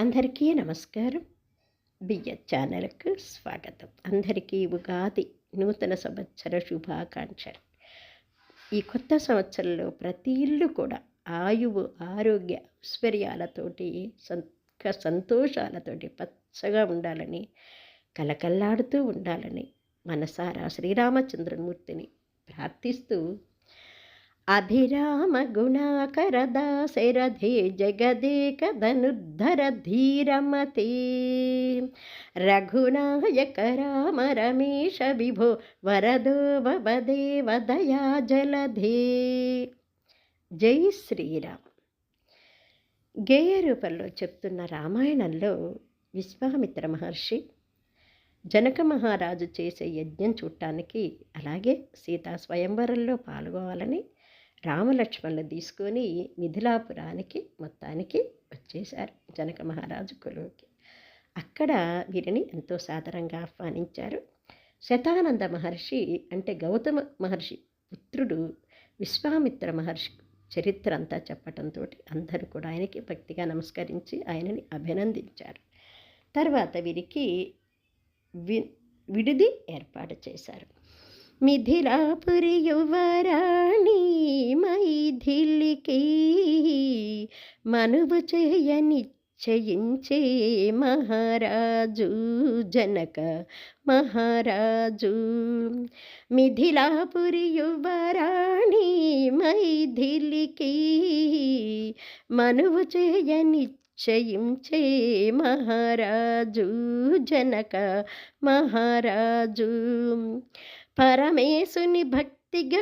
అందరికీ నమస్కారం. బిఎస్ ఛానల్‌కు స్వాగతం. అందరికీ ఉగాది నూతన సంవత్సర శుభాకాంక్షలు. ఈ కొత్త సంవత్సరంలో ప్రతి ఇల్లు కూడా ఆయువు, ఆరోగ్య, ఐశ్వర్యాలతోటి సంతోషాలతోటి పచ్చగా ఉండాలని, కళకళలాడుతూ ఉండాలని మనసారా శ్రీరామచంద్రమూర్తిని ప్రార్థిస్తూ అభిరామ గుణాకర దాశరథే జగదేక ధనుద్ధర ధీరమతే రఘునాయక రామ రమేశ విభో వరదో భవదేవ దయా జలధే. జై శ్రీరామ్. గేయ రూపంలో చెప్తున్న రామాయణంలో విశ్వామిత్ర మహర్షి జనక మహారాజు చేసే యజ్ఞం చూడటానికి, అలాగే సీతా స్వయంవరంలో పాల్గొవాలని రామలక్ష్మణులు తీసుకొని మిథిలాపురానికి మొత్తానికి వచ్చేశారు జనక మహారాజు కొలువుకి. అక్కడ వీరిని ఎంతో సాదరంగా ఆహ్వానించారు. శతానంద మహర్షి అంటే గౌతమ మహర్షి పుత్రుడు విశ్వామిత్ర మహర్షి చరిత్ర అంతా చెప్పటంతో అందరూ కూడా ఆయనకి భక్తిగా నమస్కరించి ఆయనని అభినందించారు. తర్వాత వీరికి విడిది ఏర్పాటు చేశారు. మిథిలాపురి యువరాణి మైథిలికి మనువు చేయ నిశ్చయించే మహారాజు జనక మహారాజు. మిథిలాపురి యువరాణి మైథిలికి మనువు చేయ నిశ్చయించే మహారాజు జనక మహారాజు. పరమేశుని భక్తిగా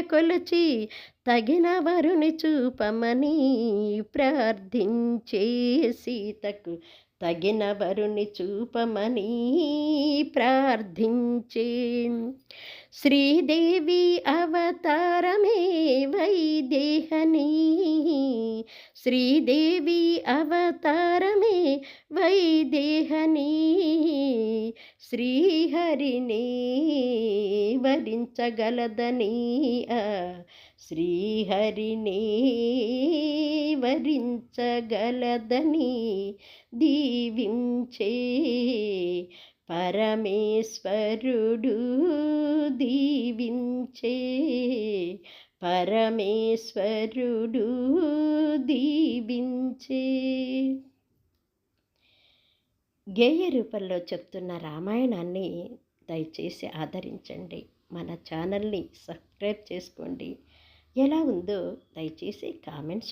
కొలిచి తగిన వరుని చూపమని ప్రార్థించే సీతకు తగిన వరుని చూపమని ప్రార్థించే. శ్రీదేవి అవతారమే వైదేహని, శ్రీదేవి అవతారమే వైదేహని, శ్రీహరిని వరించగలదని, శ్రీహరిని వరించగలదని దీవించే పరమేశ్వరుడు దీవించే, పరమేశ్వరుడు దీవించే. గేయ రూపంలో చెప్తున్న రామాయణాన్ని దయచేసి ఆదరించండి. మన ఛానల్ని సబ్స్క్రైబ్ చేసుకోండి. ఎలా ఉందో దయచేసి కామెంట్స్